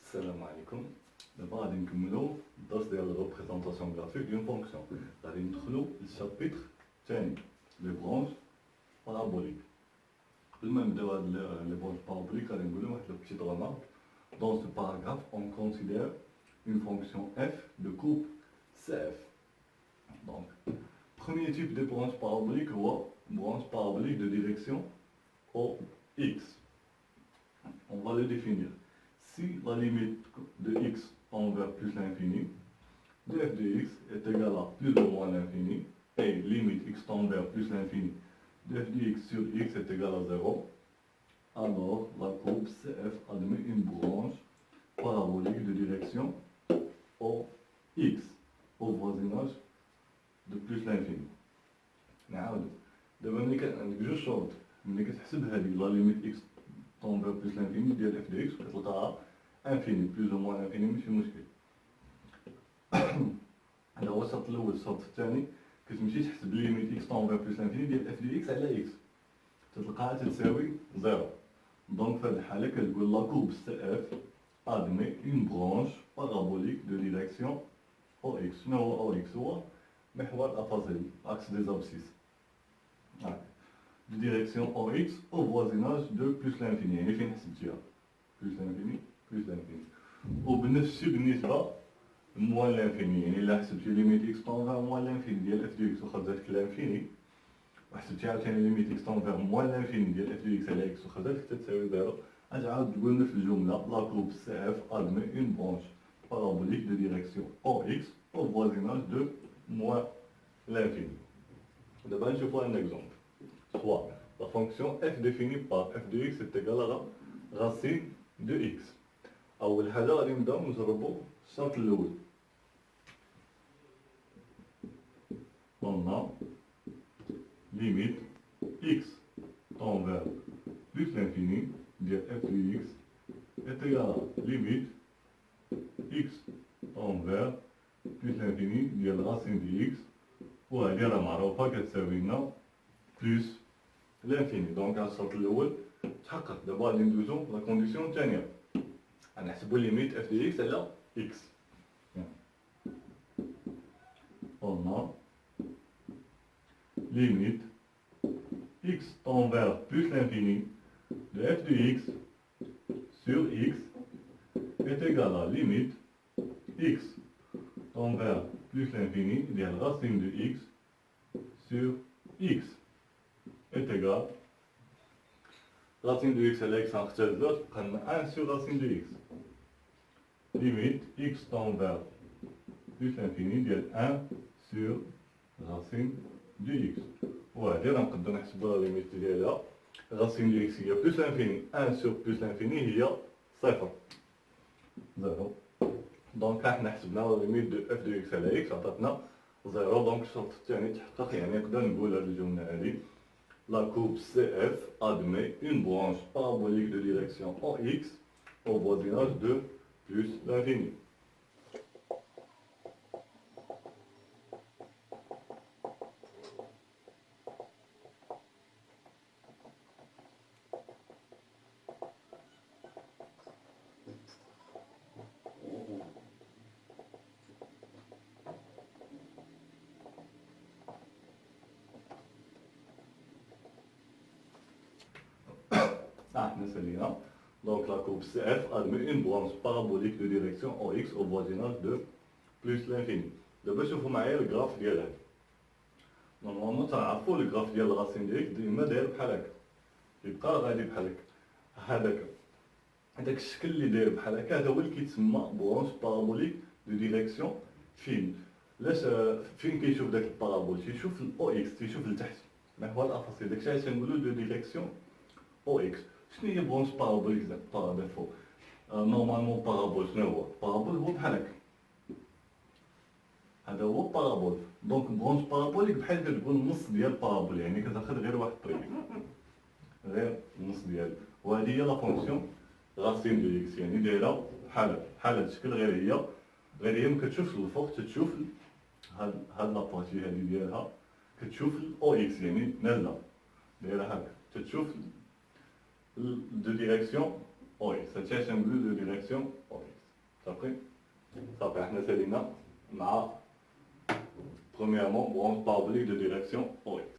السلام عليكم. دابا غادي نكملو الدرس ديال الريبريزونطاسيون غرافيك ديال فونكسيون. غادي ندخلو للشابيتر الثاني لي برونش بارابوليك. قبل ما نبداو هاد لي برونش بارابوليك غادي نقولو واحد لو بتيت رمارك. Dans ce paragraphe, on considère une fonction f de coupe CF. Donc, premier type de branche parabolique ou branche parabolique de direction OX. On va le définir. Si la limite de x tend vers plus l'infini, df de x est égal à plus ou moins l'infini, et limite x tend vers plus l'infini, df de x sur x est égal à 0, alors la courbe CF admet une branche parabolique de direction OX, au voisinage de plus l'infini. نعاودو دابا ملي عندك جوج شروط، ملي كتحسب هادي لا ليميت x tend vers plus l'infini ديال f de x كتلقاها انفيني بلوز او موان انفيني ماشي مشكل. هذا هو الشرط الاول. الشرط الثاني كتمشي تحسب ليميت اكس طون فيغ بلوس انفيني ديال اف دي اكس على اكس تلقاها تساوي زيرو. دونك في هذه الحاله كتقول لا كورب سي اف ادمي اون برونش بارابوليك دو ديريكسيون او اكس. شنو هو او اكس؟ هو محور الافاصيل اكس دي زابسيس دو ديريكسيون او اكس او فوازيناج دو بلوس لانفيني، يعني فين حسبتيها بلوس لانفيني بلوس لانفيني. وبنفس الشيء بالنسبه موان لانفيني، يعني الا حسبتي ليميت اكس طون فيغ موان لانفيني ديال اف دو اكس وخرجت لانفيني، وحسبتي عاوتاني ليميت اكس طون فيغ موان لانفيني ديال اف دو اكس على اكس وخرجت حتى تساوي زيرو، غتعاود تقول نفس الجمله لا كورب سي اف ادمي اون برونش بارابوليك دو ديريكسيون او اكس او فوازيناج دو موان l'infini. D'abord, je prends un exemple. Soit la fonction f définie par f de x est égale à la racine de x. أول حاجة غادي نبداو نجربو الشرط الأول. On a limite x tend vers plus l'infini de f de x est égal à limite x tend vers plus l'infini de la racine de x. وهادي راه معروفة كتساوي لنا بلوس لانفيني. دونك هاد الشرط الأول تحقق. دابا غادي ندوزو لا كونديسيون الثانية، غنحسبو ليميت اف دي اكس على اكس. On a limite x tend vers plus l'infini de f de x sur x est égal à limite x tend vers plus l'infini de la racine de x sur x est égal racine de x à x غنختزلوش بقى لنا 1 sur racine de x. Limite x tend vers plus l'infini ديال 1 sur racine de x. وهادي راه نقدرو نحسبو لا ليميت ديالها racine de x هي plus l'infini 1 sur plus l'infini هي صفر زيرو. دونك حنا حسبنا لا ليميت دو اف دو اكس على اكس عطاتنا زيرو. دونك الشرط الثاني تحقق، يعني نقدر نقول هاد الجملة هادي لا كورب سي اف ادمي اون برونش بارابوليك دو ديريكسيون او اكس au voisinage de plus l'infini. احنا سالينا. Donc la courbe CF admet une branche parabolique de direction OX au voisinage de plus l'infini. دابا شوفوا معايا الجراف ديال هذا. نورمالمون تنعرفوا الجراف ديال الراسين ديال اكس ديما داير بحال هكا، يبقى غادي بحال هكا. هذاك الشكل اللي داير بحال هكا هذا هو اللي كيتسمى برونش بارابوليك دو ديريكسيون فين. علاش فين كيشوف داك البارابول؟ تيشوف الاو اكس، تيشوف لتحت محور الافاصيل. داكشي علاش كنقولوا دو ديريكسيون او اكس. شنو هي برونش بارابوليك بار ديفو؟ نورمالمون بارابول شنو هو؟ بارابول هو بحال هكا، هذا هو بارابول. دونك برونش بارابوليك بحال كتقول النص ديال بارابول، يعني كتاخذ غير واحد الطريق، غير النص ديالو. وهذه هي لا فونكسيون راسين دو اكس، يعني دايره بحال هذا الشكل، غير هي ما كتشوفش الفوق، تتشوف هاد لابارتي هادي ديالها كتشوف الاو اكس، يعني نازله دايره هكا، تتشوف دو ديريكسيون OX. Septième angle de direction OX. D'après, ça permet de faire premièrement, branche parabolique de direction OX.